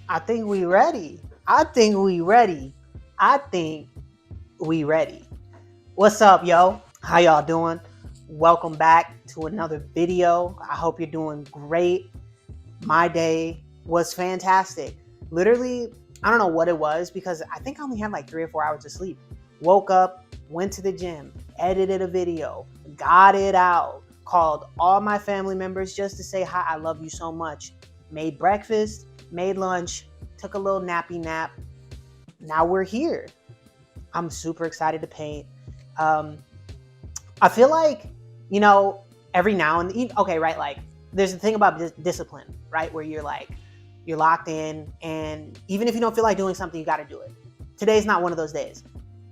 I think we ready. I think we ready. I think we ready. What's up, yo? How y'all doing? Welcome back to another video. I hope you're doing great. My day was fantastic. Literally, I don't know what it was because I think I only had like 3 or 4 hours of sleep. Woke up, went to the gym, edited a video, got it out, called all my family members just to say hi, I love you so much. Made breakfast, made lunch, took a little nappy nap. Now we're here. I'm super excited to paint. I feel like, you know, every now and then, okay, right? Like, there's a thing about discipline, right? Where you're locked in, and even if you don't feel like doing something, you got to do it. Today's not one of those days.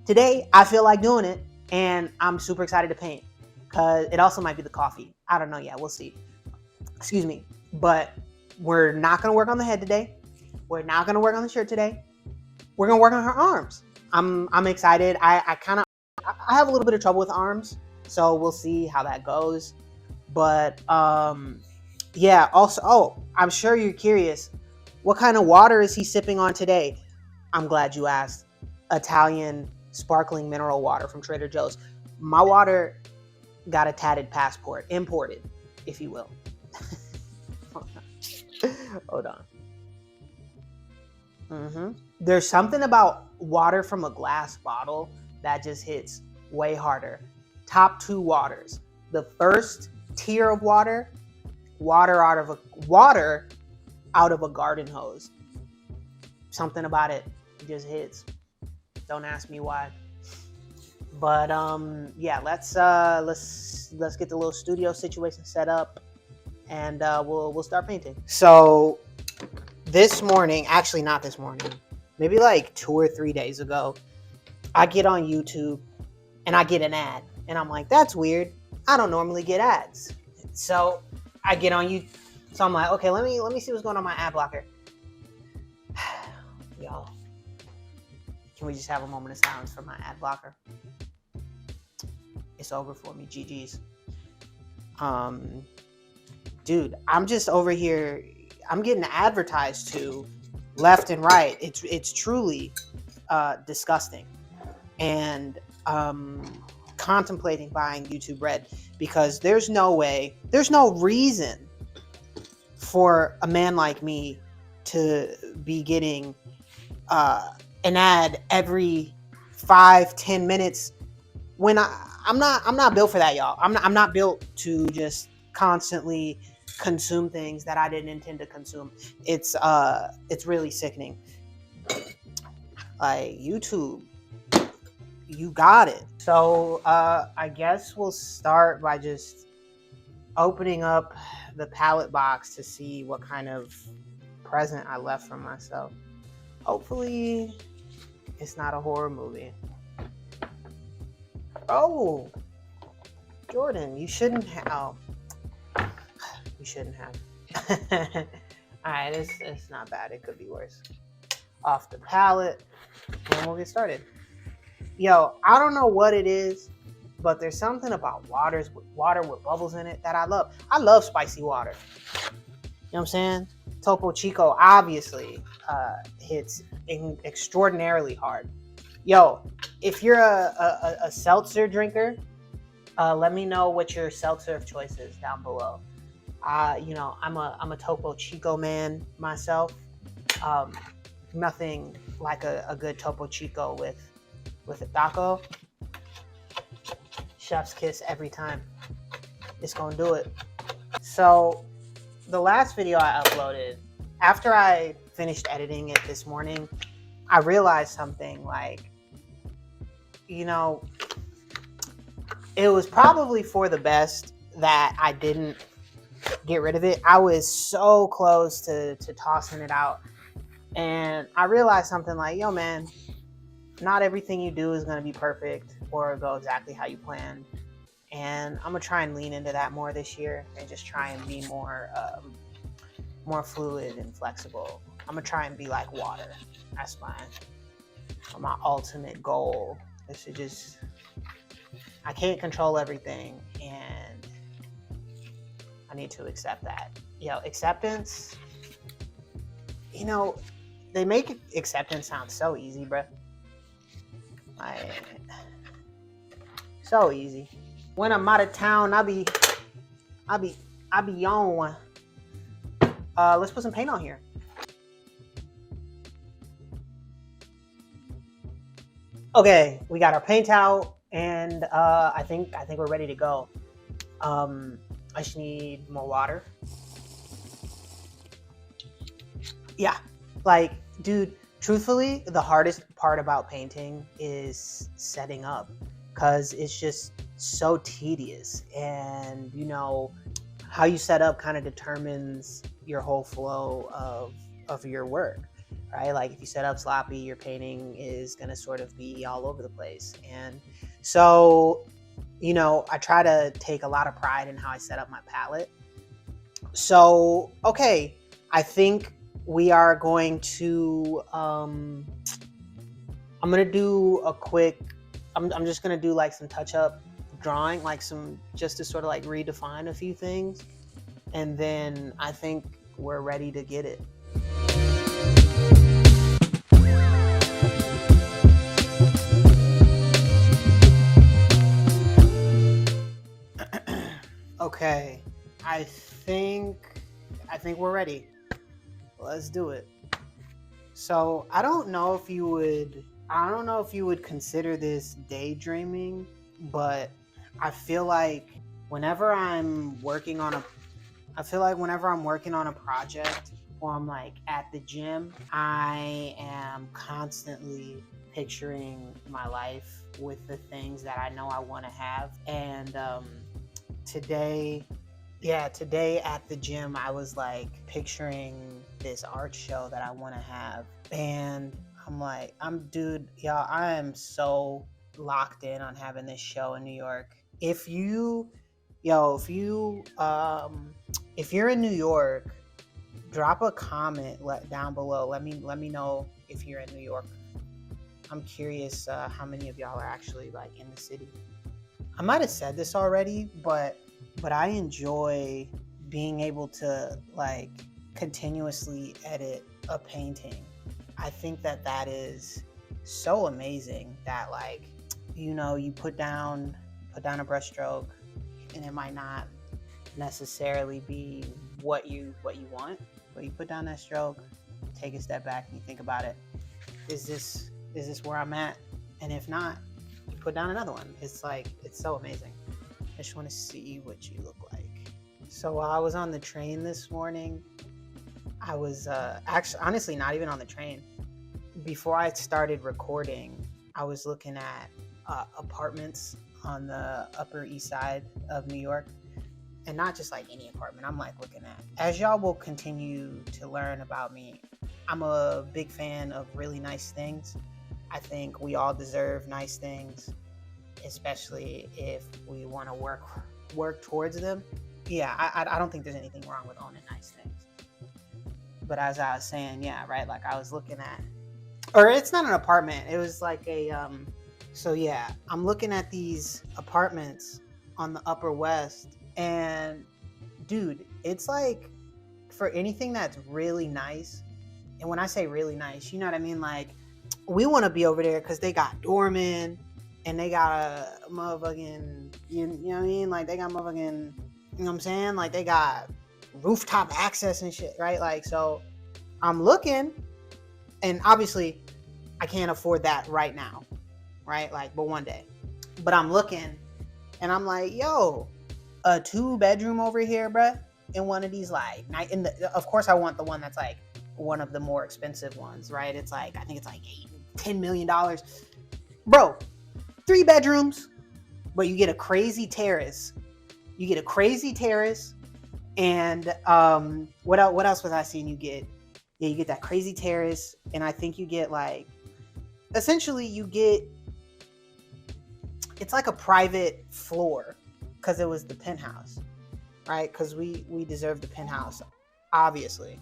Today, I feel like doing it, and I'm super excited to paint because it also might be the coffee. I don't know yet. We'll see. Excuse me. But we're not going to work on the head today. We're not going to work on the shirt today. We're going to work on her arms. I'm excited. I have a little bit of trouble with arms, so we'll see how that goes. But yeah, also, I'm sure you're curious, what kind of water is he sipping on today? I'm glad you asked. Italian sparkling mineral water from Trader Joe's. My water got a tatted passport, imported, if you will. Hold on. There's something about water from a glass bottle that just hits way harder. Top two waters. The first tier of water out of a garden hose. Something about it just hits. Don't ask me why. But yeah, let's get the little studio situation set up, and we'll start painting. So this morning, actually not this morning, maybe like 2 or 3 days ago, I get on YouTube and I get an ad, and I'm like, that's weird. I don't normally get ads. So I get on YouTube. So I'm like, okay, let me see what's going on my ad blocker. Y'all, can we just have a moment of silence for my ad blocker? It's over for me. GG's. Dude, I'm just over here. I'm getting advertised to left and right. It's truly disgusting, and contemplating buying YouTube Red because there's no reason for a man like me to be getting an ad every 5-10 minutes when I'm not built for that, y'all. I'm not built to just constantly consume things that I didn't intend to consume. It's really sickening. Like, YouTube, you got it. So I guess we'll start by just opening up the palette box to see what kind of present I left for myself. Hopefully it's not a horror movie. Oh, Jordan, you shouldn't have. Oh, you shouldn't have. All right, it's not bad. It could be worse. Off the palette, and we'll get started. Yo, I don't know what it is, but there's something about water with bubbles in it that I love. I love spicy water. You know what I'm saying? Topo Chico obviously hits extraordinarily hard. Yo, if you're a seltzer drinker, let me know what your seltzer of choice is down below. You know, I'm a Topo Chico man myself. Nothing like a good Topo Chico with a taco. Chef's kiss every time. It's gonna do it. So the last video I uploaded, after I finished editing it this morning, I realized something. Like, you know, it was probably for the best that I didn't get rid of it. I was so close to tossing it out, and I realized something. Like, yo, man, not everything you do is going to be perfect or go exactly how you planned, and I'm gonna try and lean into that more this year and just try and be more fluid and flexible. I'm gonna try and be like water. That's my ultimate goal. Is to just, I can't control everything, and I need to accept that. Acceptance, they make acceptance sound so easy, bruh. Like, so easy. When I'm out of town, I be on one. Let's put some paint on here. Okay, we got our paint out, and I think we're ready to go. I just need more water. Yeah, like, dude, truthfully, the hardest part about painting is setting up, because it's just so tedious, and how you set up kind of determines your whole flow of your work, right? Like, if you set up sloppy, your painting is going to sort of be all over the place. And so I try to take a lot of pride in how I set up my palette. So okay, I think we are going to I'm gonna do a quick, I'm just gonna do like some touch-up drawing, like some, just to sort of like redefine a few things, and then I think we're ready to get it. Okay, I think we're ready. Let's do it. So I don't know if you would consider this daydreaming, but I feel like whenever I'm working on a project, or I'm like at the gym, I am constantly picturing my life with the things that I know I want to have. And today at the gym, I was like picturing this art show that I want to have, and I'm like, I am so locked in on having this show in New York. If you if you're in New York, drop a comment down below. Let me know if you're in New York. I'm curious how many of y'all are actually like in the city. I might have said this already, but I enjoy being able to like continuously edit a painting. I think that is so amazing, that like, you put down a brush stroke, and it might not necessarily be what you want, but you put down that stroke, take a step back, and you think about it. Is this where I'm at? And if not, you put down another one. It's so amazing. I just want to see what you look like. So while I was on the train this morning, I was actually, honestly, not even on the train. Before I started recording, I was looking at apartments on the Upper East Side of New York. And not just like any apartment. I'm like looking at, as y'all will continue to learn about me, I'm a big fan of really nice things. I think we all deserve nice things, especially if we want to work towards them. Yeah, I don't think there's anything wrong with owning nice things. But as I was saying, yeah, right, like I was looking at, or it's not an apartment, it was like a so yeah, I'm looking at these apartments on the Upper West, and dude, it's like, for anything that's really nice, and when I say really nice, you know what I mean, like, we want to be over there because they got doormen, and they got a motherfucking, you know what I mean, like they got motherfucking, you know what I'm saying, like they got rooftop access and shit, right? Like, so I'm looking, and obviously I can't afford that right now, right? Like, but one day. But I'm looking, and I'm like, yo, a 2-bedroom over here, bruh, in one of these, like, of course I want the one that's like one of the more expensive ones, right? It's like, I think it's like $10 million. Bro, 3 bedrooms, but you get a crazy terrace. And what else was I seeing you get? Yeah, you get that crazy terrace, and I think you get like, essentially you get, it's like a private floor, because it was the penthouse, right? Because we deserve the penthouse, obviously.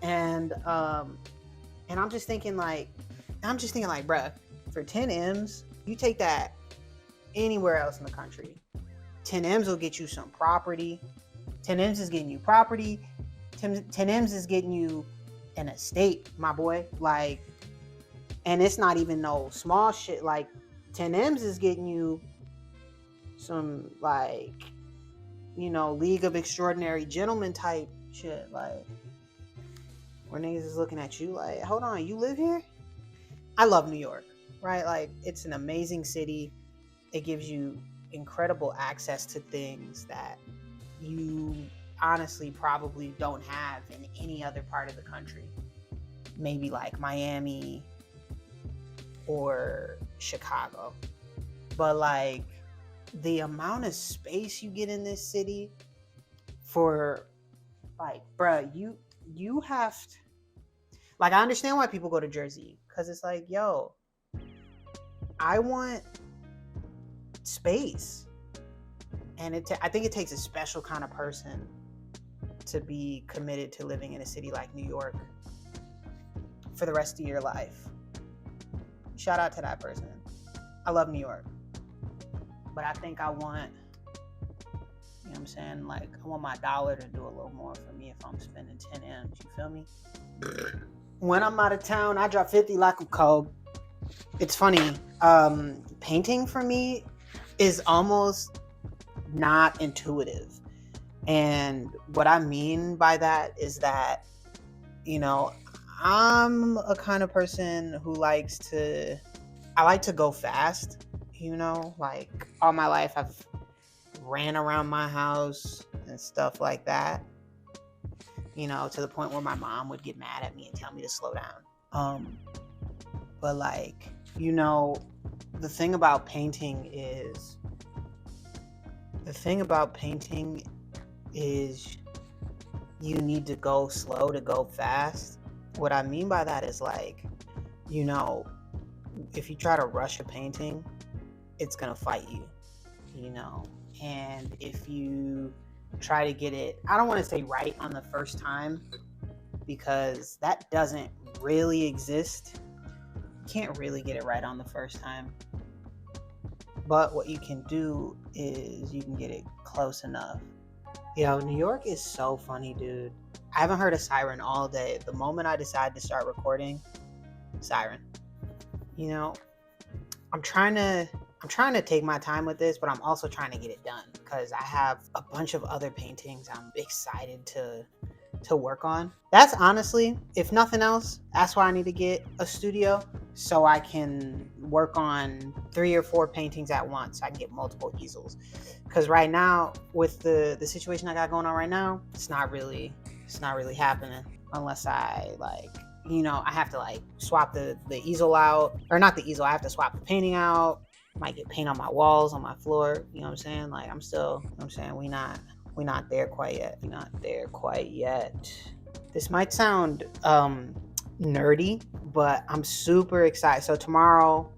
And I'm just thinking like, bruh, for 10 M's, you take that anywhere else in the country. 10 M's will get you some property. 10 M's is getting you property. 10 M's is getting you an estate, my boy. Like, and it's not even no small shit. Like 10M's is getting you some, like, League of Extraordinary Gentlemen type shit. Like, where niggas is looking at you like, hold on, you live here? I love New York, right? Like, it's an amazing city. It gives you incredible access to things that you honestly probably don't have in any other part of the country. Maybe like Miami or Chicago. But like, the amount of space you get in this city for, like, bruh, you have to, like, I understand why people go to Jersey, because it's like, yo, I want space. And I think it takes a special kind of person to be committed to living in a city like New York for the rest of your life. Shout out to that person. I love New York. But I think I want, you know what I'm saying? Like, I want my dollar to do a little more for me if I'm spending 10 M's. You feel me? When I'm out of town, I drop 50 like I'm cold. It's funny. Painting for me is almost not intuitive. And what I mean by that is that, I'm a kind of person who I like to go fast, like all my life I've ran around my house and stuff like that, to the point where my mom would get mad at me and tell me to slow down. But like, the thing about painting is you need to go slow to go fast. What I mean by that is, like, if you try to rush a painting, it's gonna fight you, and if you try to get it, I don't want to say right on the first time, because that doesn't really exist. You can't really get it right on the first time. But what you can do is you can get it close enough. New York is so funny, dude. I haven't heard a siren all day. The moment I decide to start recording, siren. I'm trying to take my time with this, but I'm also trying to get it done because I have a bunch of other paintings I'm excited to work on. That's honestly, if nothing else, that's why I need to get a studio, so I can work on 3 or 4 paintings at once. I can get multiple easels, because right now, with the situation I got going on right now, it's not really happening unless I, like, I have to, like, swap the easel out, or not the easel, I have to swap the painting out. I might get paint on my walls, on my floor. You know what I'm saying? Like, I'm still, we not there quite yet. This might sound nerdy, but I'm super excited. So tomorrow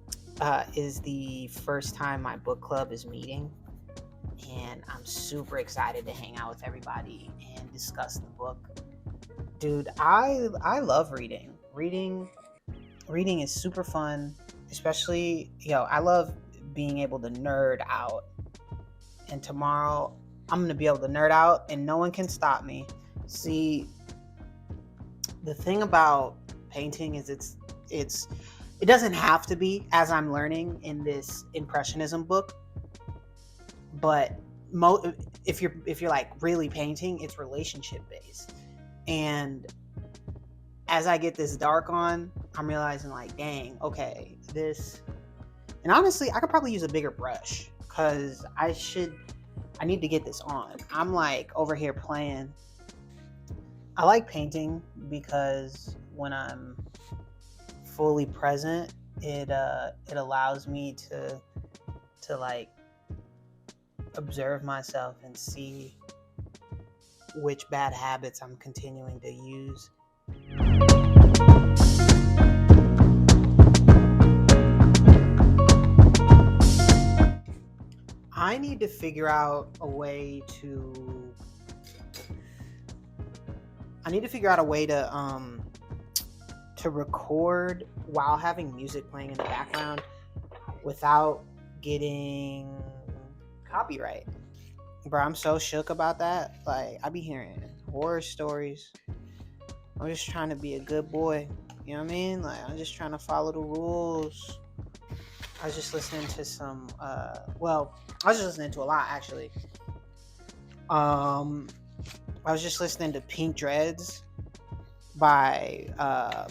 is the first time my book club is meeting, and I'm super excited to hang out with everybody and discuss the book. Dude, I love reading. Reading is super fun, especially, I love being able to nerd out. And tomorrow I'm gonna be able to nerd out, and no one can stop me. See, the thing about painting is it doesn't have to be, as I'm learning in this Impressionism book, but if you're like really painting, it's relationship based. And as I get this dark on, I'm realizing, like, dang, okay, and honestly, I could probably use a bigger brush, because I need to get this on. I'm like over here playing. I like painting because when I'm fully present, it allows me to like observe myself and see which bad habits I'm continuing to use. I need to figure out a way to record while having music playing in the background without getting copyright. Bro, I'm so shook about that. Like, I be hearing horror stories I'm just trying to be a good boy. You know what I mean? Like, I'm just trying to follow the rules. I was just listening to some, I was just listening to a lot, actually. I was just listening to Pink Dreads by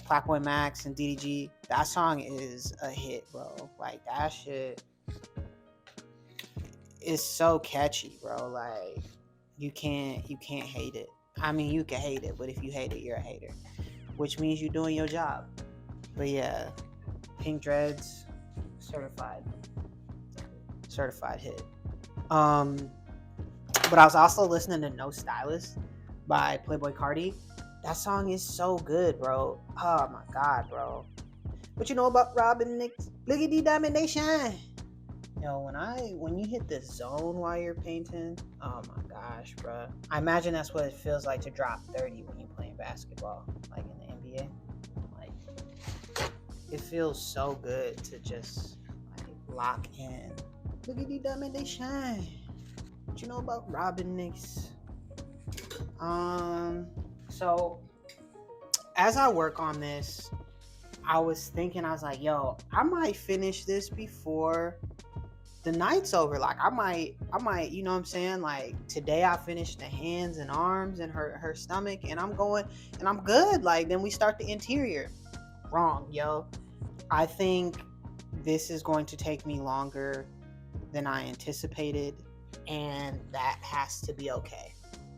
Blackboy Max and DDG. That song is a hit, bro. Like, that shit is so catchy, bro. Like, you can't hate it. I mean, you can hate it, but if you hate it, you're a hater, which means you're doing your job. But yeah, Pink Dreads, certified hit. But I was also listening to No Stylist by Playboy Cardi. That song is so good, bro. Oh my god, bro. What you know about Robin Nicks? Look at the diamond they shine. Yo, when you hit the zone while you're painting, oh my gosh, bro. I imagine that's what it feels like to drop 30 when you're playing basketball, like in the NBA. Like, it feels so good to just like lock in. Look at the diamond they shine. What you know about Robin Nicks? So as I work on this, I was like, yo, I might finish this before the night's over. Like, I might, you know what I'm saying? Like, today I finished the hands and arms and her stomach, and I'm going, and I'm good. Like, then we start the interior. Wrong, yo. I think this is going to take me longer than I anticipated, and that has to be okay.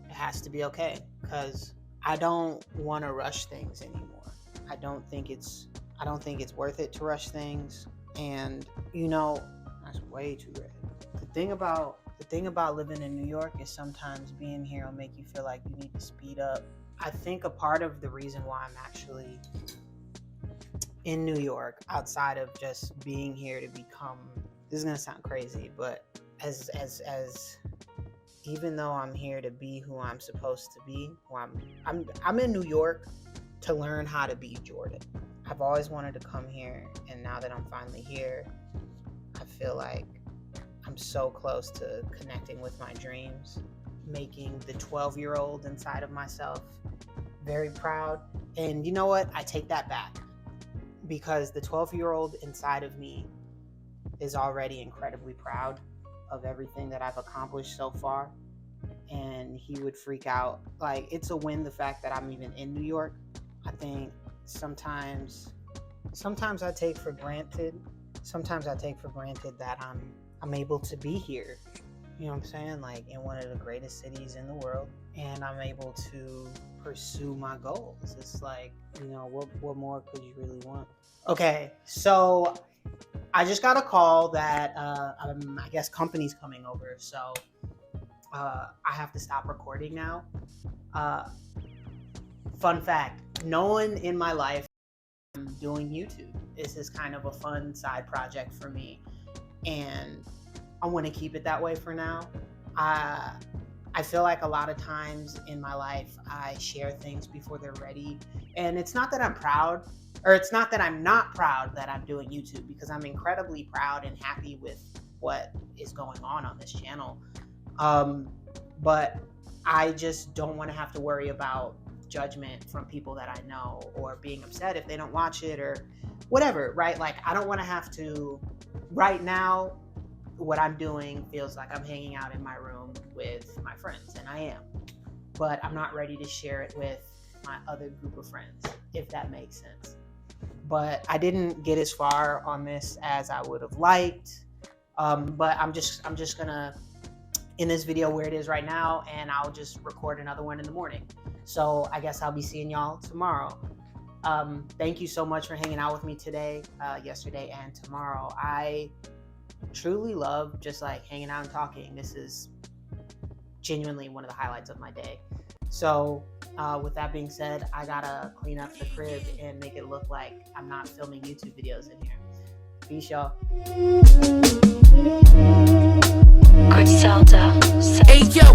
It has to be okay, because I don't want to rush things anymore. I don't think it's worth it to rush things. And you know, that's way too red. The thing about living in New York is sometimes being here will make you feel like you need to speed up. I think a part of the reason why I'm actually in New York, outside of just being here to become, this is gonna sound crazy, but as even though I'm here to be who I'm supposed to be, I'm in New York to learn how to be Jordan. I've always wanted to come here, and now that I'm finally here, I feel like I'm so close to connecting with my dreams, making the 12-year-old inside of myself very proud. And you know what? I take that back, because the 12-year-old inside of me is already incredibly proud of everything that I've accomplished so far, and he would freak out. Like, it's a win, the fact that I'm even in New York. I think sometimes I take for granted that I'm able to be here. You know what I'm saying? Like, in one of the greatest cities in the world, and I'm able to pursue my goals. It's like, you know, what more could you really want? Okay, so I just got a call that I guess company's coming over, so I have to stop recording now. Fun fact, no one in my life I'm doing YouTube. This is kind of a fun side project for me, and I want to keep it that way for now. I feel like a lot of times in my life I share things before they're ready, and it's not that I'm proud, or it's not that I'm not proud that I'm doing YouTube, because I'm incredibly proud and happy with what is going on this channel. But I just don't want to have to worry about judgment from people that I know, or being upset if they don't watch it or whatever, right? Like, I don't want to have to. Right now, what I'm doing feels like I'm hanging out in my room with my friends, and I am, but I'm not ready to share it with my other group of friends, if that makes sense. But I didn't get as far on this as I would have liked. But I'm just gonna in this video where it is right now, and I'll just record another one in the morning. So I guess I'll be seeing y'all tomorrow. Thank you so much for hanging out with me today, yesterday, and tomorrow. I truly love just like hanging out and talking. This is genuinely one of the highlights of my day. So with that being said, I gotta clean up the crib and make it look like I'm not filming YouTube videos in here. Peace, y'all. Griselda. Hey yo,